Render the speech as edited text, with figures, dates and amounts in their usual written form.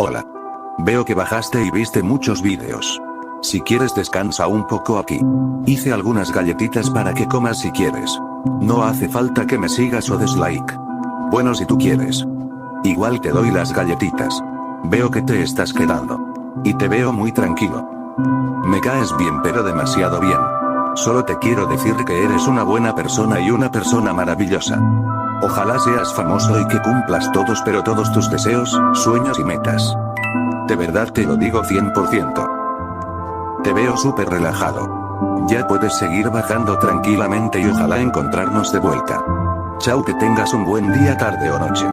Hola. Veo que bajaste y viste muchos vídeos. Si quieres descansa un poco aquí. Hice algunas galletitas para que comas si quieres. No hace falta que me sigas o des like. Bueno, si tú quieres. Igual te doy las galletitas. Veo que te estás quedando. Y te veo muy tranquilo. Me caes bien, pero demasiado bien. Solo te quiero decir que eres una buena persona y una persona maravillosa. Ojalá seas famoso y que cumplas todos tus deseos, sueños y metas. De verdad te lo digo 100%. Te veo súper relajado. Ya puedes seguir bajando tranquilamente y ojalá encontrarnos de vuelta. Chao, que tengas un buen día, tarde o noche.